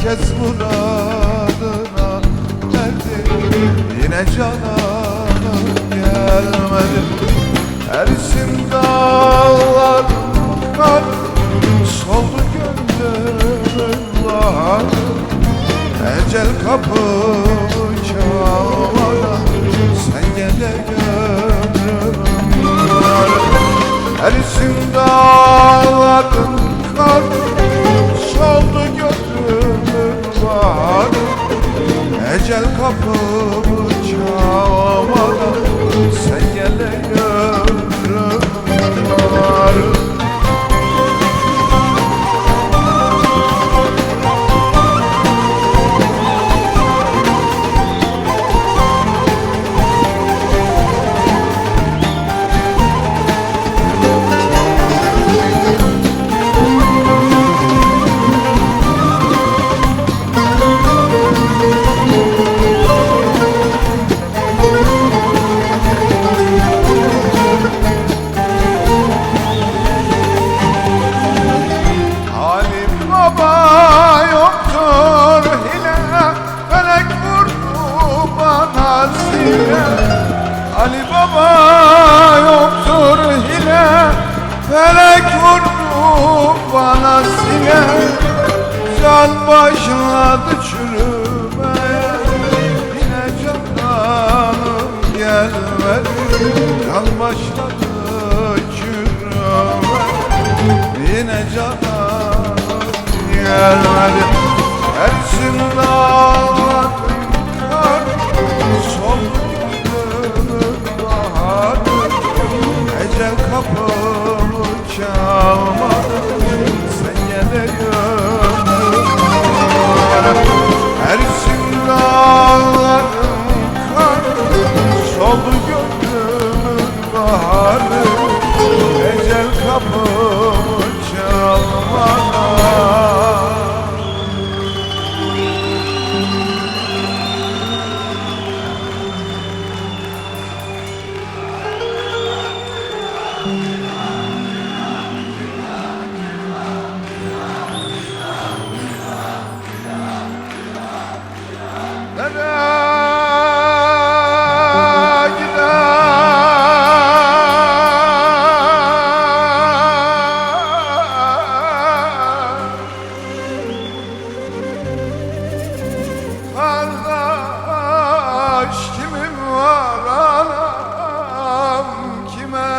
Herkes muradına erdi, yine cananım gelmedi. Erisin dağlar kar, soldu gönlümün baharı. Ecel kapımı çalmadan sen gele gönlümün baharı. Erisin dağların kar, soldu gönlümün baharı. Ecel kapımı çalmadan sen gele gönlümün baharı. Ali Baba yoktur hile, felek vurdu bana sile. Can başladı çürümeye, yine cananım gelmedi. Can başladı çürümeye, yine cananım gelmedi. Ersin dağlar kar, soldu gönlümün baharı. Ecel kapımı çalmadan sen gele gönlümün baharı. Ersin dağlar kar, soldu gönlümün baharı. Ecel kapımı çalmadan. Kardeş kimim var anam, kime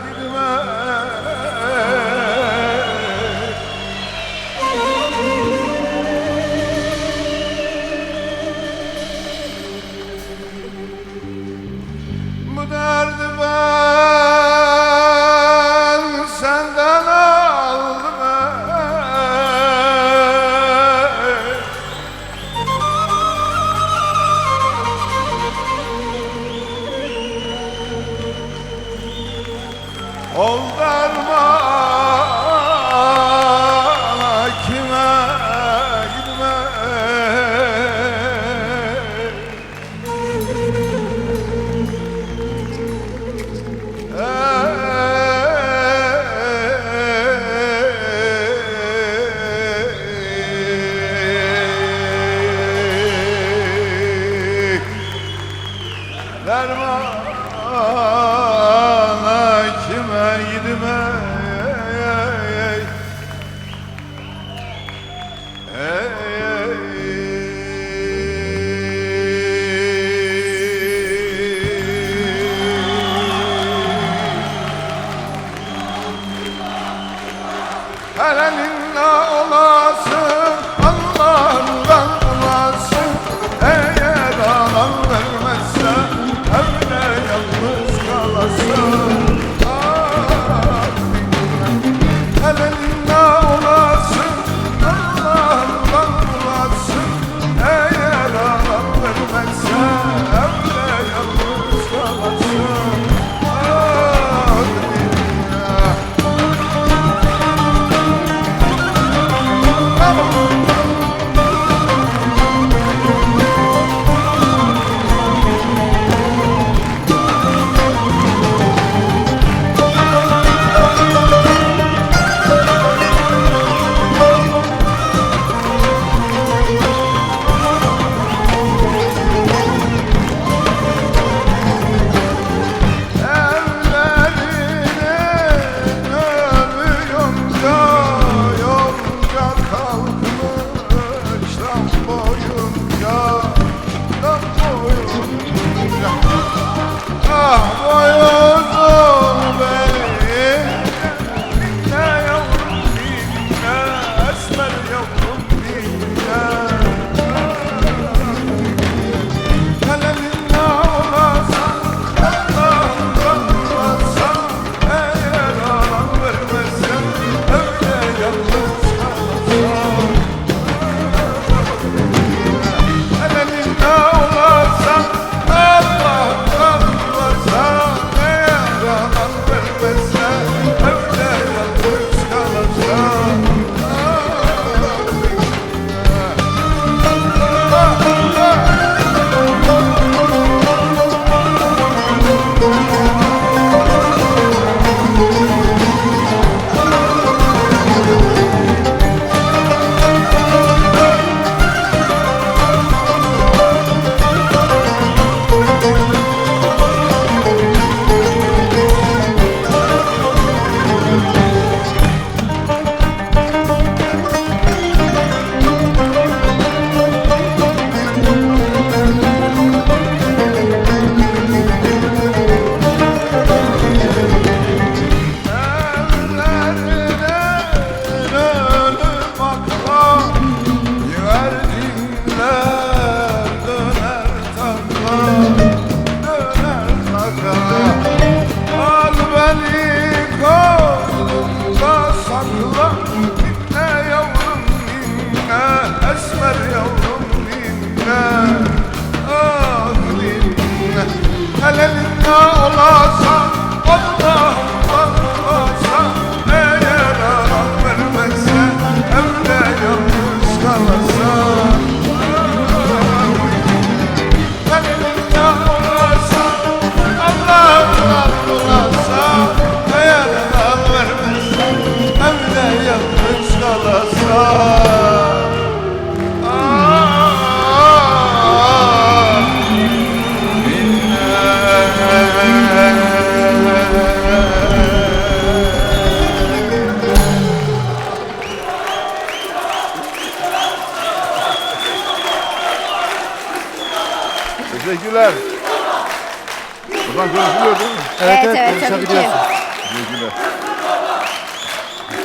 gitmek? Bu derdi ben senden aldım. Ol dermana kime gitmek? Dermana kime gitmek? Elinle olasın, Allah'ından bulasın. Eğer alan vermezse evde yalnız kalasın. Elinle olasın, Allah'ından bulasın. Eğer alan vermezse evde yalnız kalasın. sakla Ninne yavrum ninne Esmer yavrum ninne Ah ninne Hele ninne olasan Allah'ımdan olasan Eğer aram vermezse Evde yalnız kalasan Hele ninne olasan Allah'ımdan olasan Eğer aram vermezse Evde yalnız kalasan Teşekkürler. Buradan konuşuluyor değil mi? Evet, tabii ki. Teşekkürler.